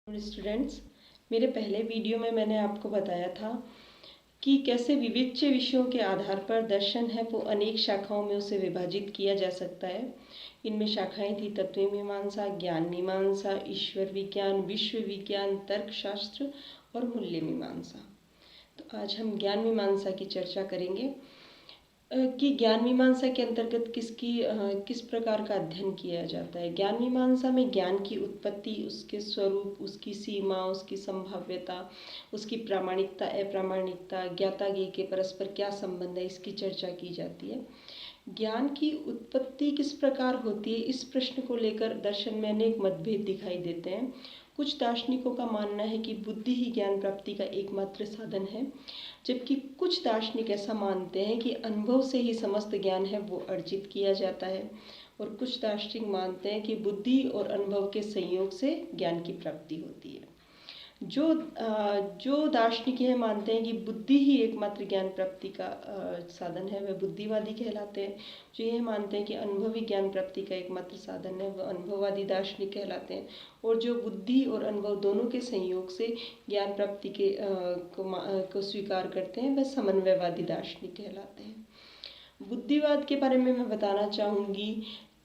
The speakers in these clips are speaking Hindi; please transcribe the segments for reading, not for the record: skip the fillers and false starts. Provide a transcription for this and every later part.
स्टूडेंट्स, मेरे पहले वीडियो में मैंने आपको बताया था कि कैसे विविच्य विषयों के आधार पर दर्शन है वो अनेक शाखाओं में उसे विभाजित किया जा सकता है। इनमें शाखाएं थी तत्व मीमांसा, ज्ञान मीमांसा, ईश्वर विज्ञान, विश्व विज्ञान, तर्कशास्त्र और मूल्य मीमांसा। तो आज हम ज्ञान मीमांसा की चर्चा करेंगे कि ज्ञान मीमांसा के अंतर्गत किस प्रकार का अध्ययन किया जाता है। ज्ञान मीमांसा में ज्ञान की उत्पत्ति, उसके स्वरूप, उसकी सीमा, उसकी संभाव्यता, उसकी प्रामाणिकता, अप्रामाणिकता, ज्ञाता ज्ञेय के परस्पर क्या संबंध है, इसकी चर्चा की जाती है। ज्ञान की उत्पत्ति किस प्रकार होती है, इस प्रश्न को लेकर दर्शन में अनेक मतभेद दिखाई देते हैं। कुछ दार्शनिकों का मानना है कि बुद्धि ही ज्ञान प्राप्ति का एकमात्र साधन है, जबकि कुछ दार्शनिक ऐसा मानते हैं कि अनुभव से ही समस्त ज्ञान है वो अर्जित किया जाता है। और कुछ दार्शनिक मानते हैं कि बुद्धि और अनुभव के संयोग से ज्ञान की प्राप्ति होती है। जो दार्शनिक यह मानते हैं कि बुद्धि ही एकमात्र ज्ञान प्राप्ति का साधन है, वह बुद्धिवादी कहलाते हैं। जो यह मानते हैं कि अनुभव ही ज्ञान प्राप्ति का एकमात्र साधन है, वह अनुभववादी दार्शनिक कहलाते हैं। और जो बुद्धि और अनुभव दोनों के संयोग से ज्ञान प्राप्ति को स्वीकार करते हैं, वह समन्वयवादी दार्शनिक कहलाते हैं। बुद्धिवाद के बारे में मैं बताना चाहूँगी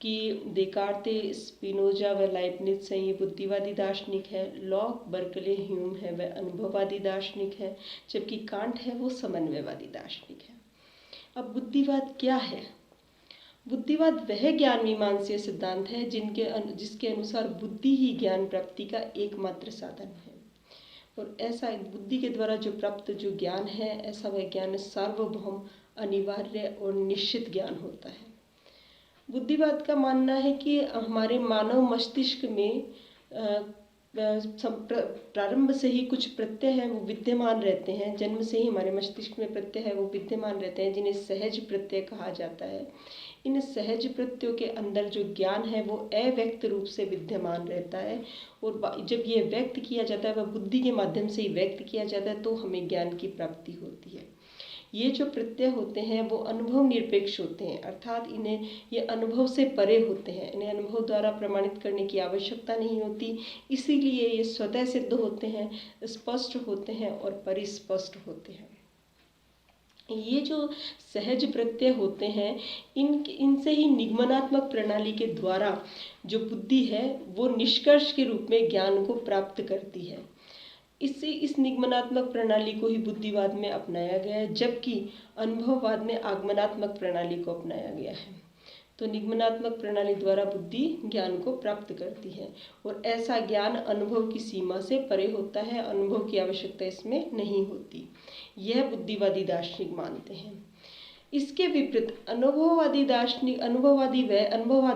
कि देकार्ते, स्पिनोजा व लाइबनिज है, ये बुद्धिवादी दार्शनिक है। लॉक, बर्कले, ह्यूम है वह अनुभववादी दार्शनिक है, जबकि कांट है वो समन्वयवादी दार्शनिक है। अब बुद्धिवाद क्या है? बुद्धिवाद वह ज्ञान मीमांसीय सिद्धांत है जिसके अनुसार बुद्धि ही ज्ञान प्राप्ति का एकमात्र साधन है। और ऐसा बुद्धि के द्वारा जो प्राप्त जो ज्ञान है, ऐसा वह ज्ञान सार्वभौम, अनिवार्य और निश्चित ज्ञान होता है। बुद्धिवाद का मानना है कि हमारे मानव मस्तिष्क में प्रारंभ से ही कुछ प्रत्यय हैं वो विद्यमान रहते हैं। जन्म से ही हमारे मस्तिष्क में प्रत्यय है वो विद्यमान रहते हैं, जिन्हें सहज प्रत्यय कहा जाता है। इन सहज प्रत्ययों के अंदर जो ज्ञान है वो अव्यक्त रूप से विद्यमान रहता है, और जब ये व्यक्त किया जाता है, वह बुद्धि के माध्यम से ही व्यक्त किया जाता है, तो हमें ज्ञान की प्राप्ति होती है। ये जो प्रत्यय होते हैं वो अनुभव निरपेक्ष होते हैं, अर्थात ये अनुभव से परे होते हैं। इन्हें अनुभव द्वारा प्रमाणित करने की आवश्यकता नहीं होती, इसीलिए ये स्वतः सिद्ध होते हैं, स्पष्ट होते हैं और परिस्पष्ट होते हैं। ये जो सहज प्रत्यय होते हैं, इनसे ही निगमनात्मक प्रणाली के द्वारा जो बुद्धि है वो निष्कर्ष के रूप में ज्ञान को प्राप्त करती है। इस निगमनात्मक प्रणाली को ही बुद्धिवाद में अपनाया गया है, जबकि अनुभववाद में आगमनात्मक प्रणाली को अपनाया गया है। तो निगमनात्मक प्रणाली द्वारा बुद्धि ज्ञान को प्राप्त करती है, और ऐसा ज्ञान अनुभव की सीमा से परे होता है, अनुभव की आवश्यकता इसमें नहीं होती। यह बुद्धिवादी दार्शनिक मानते हैं। इसके विपरीत अनुभववाद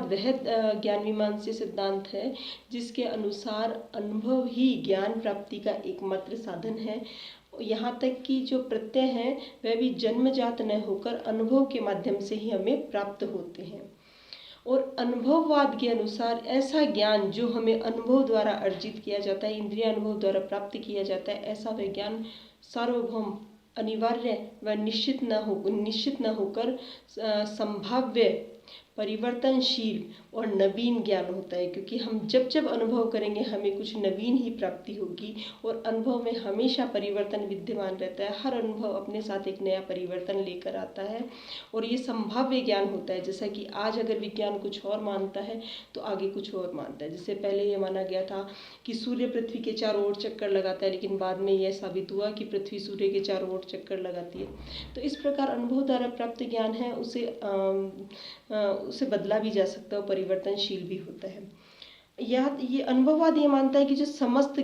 वह ज्ञान मीमांसीय सिद्धांत है जिसके अनुसार अनुभव ही ज्ञान प्राप्ति का एकमात्र साधन है। यहाँ तक कि जो प्रत्यय हैं वह भी जन्मजात न होकर अनुभव के माध्यम से ही हमें प्राप्त होते हैं। और अनुभववाद के अनुसार ऐसा ज्ञान जो हमें अनुभव द्वारा अर्जित किया जाता है, इंद्रिय अनुभव द्वारा प्राप्त किया जाता है, ऐसा वह ज्ञान सार्वभौम, अनिवार्य व निश्चित न होकर संभाव्य, परिवर्तनशील और नवीन ज्ञान होता है। क्योंकि हम जब अनुभव करेंगे हमें कुछ नवीन ही प्राप्ति होगी, और अनुभव में हमेशा परिवर्तन विद्यमान रहता है। हर अनुभव अपने साथ एक नया परिवर्तन लेकर आता है, और ये संभाव्य ज्ञान होता है। जैसा कि आज अगर विज्ञान कुछ और मानता है तो आगे कुछ और मानता है। जैसे पहले ये माना गया था कि सूर्य पृथ्वी के चारों ओर चक्कर लगाता है, लेकिन बाद में यह साबित हुआ कि पृथ्वी सूर्य के चारों ओर चक्कर लगाती है। तो इस प्रकार अनुभव द्वारा प्राप्त ज्ञान है उसे बदला भी जा सकता है और परिवर्तनशील भी होता है। ये अनुभववाद ये मानता है कि जो समस्त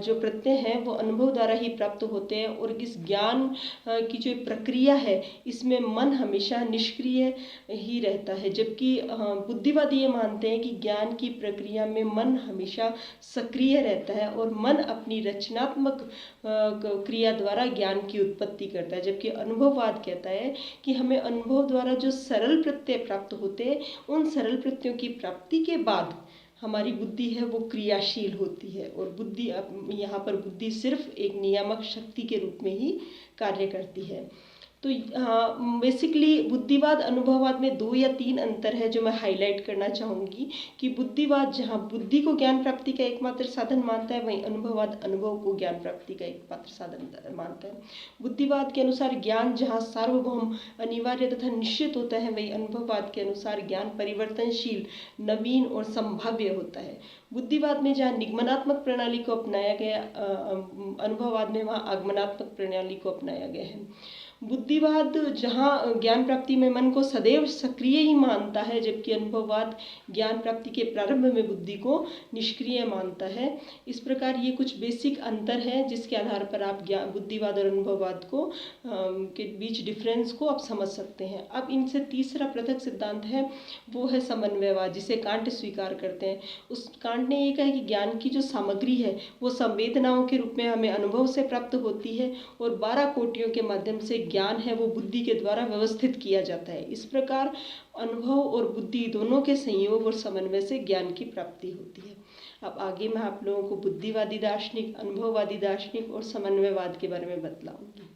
जो प्रत्यय हैं वो अनुभव द्वारा ही प्राप्त होते हैं, और इस ज्ञान की जो प्रक्रिया है इसमें मन हमेशा निष्क्रिय ही रहता है। जबकि बुद्धिवादी ये मानते हैं कि ज्ञान की प्रक्रिया में मन हमेशा सक्रिय रहता है, और मन अपनी रचनात्मक क्रिया द्वारा ज्ञान की उत्पत्ति करता है। जबकि अनुभववाद कहता है कि हमें अनुभव द्वारा जो सरल प्रत्यय प्राप्त होते हैं, उन सरल प्रत्ययों की प्राप्ति के बाद हमारी बुद्धि है वो क्रियाशील होती है, और यहाँ पर बुद्धि सिर्फ एक नियामक शक्ति के रूप में ही कार्य करती है। तो बेसिकली बुद्धिवाद अनुभववाद में 2 या 3 अंतर है जो मैं हाईलाइट करना चाहूँगी कि बुद्धिवाद जहाँ बुद्धि को ज्ञान प्राप्ति का एकमात्र साधन मानता है, वहीं अनुभववाद अनुभव को ज्ञान प्राप्ति का एकमात्र साधन मानता है। बुद्धिवाद के अनुसार ज्ञान जहाँ सार्वभौम, अनिवार्य तथा निश्चित होता है, वहीं अनुभववाद के अनुसार ज्ञान परिवर्तनशील, नवीन और संभाव्य होता है। बुद्धिवाद में जहाँ निगमनात्मक प्रणाली को अपनाया गया, अनुभववाद में वहाँ आगमनात्मक प्रणाली को अपनाया गया है। बुद्धिवाद जहाँ ज्ञान प्राप्ति में मन को सदैव सक्रिय ही मानता है, जबकि अनुभववाद ज्ञान प्राप्ति के प्रारंभ में बुद्धि को निष्क्रिय मानता है। इस प्रकार ये कुछ बेसिक अंतर है जिसके आधार पर आप बुद्धिवाद और अनुभववाद को के बीच डिफरेंस को आप समझ सकते हैं। अब इनसे तीसरा पृथक सिद्धांत है, वो है समन्वयवाद, जिसे कांट स्वीकार करते हैं। उस कांट ने ये कहा कि ज्ञान की जो सामग्री है वो संवेदनाओं के रूप में हमें अनुभव से प्राप्त होती है और 12 कोटियों के माध्यम से ज्ञान है वो बुद्धि के द्वारा व्यवस्थित किया जाता है। इस प्रकार अनुभव और बुद्धि दोनों के संयोग और समन्वय से ज्ञान की प्राप्ति होती है। अब आगे मैं आप लोगों को बुद्धिवादी दार्शनिक, अनुभववादी दार्शनिक और समन्वयवाद के बारे में बतलाऊंगी।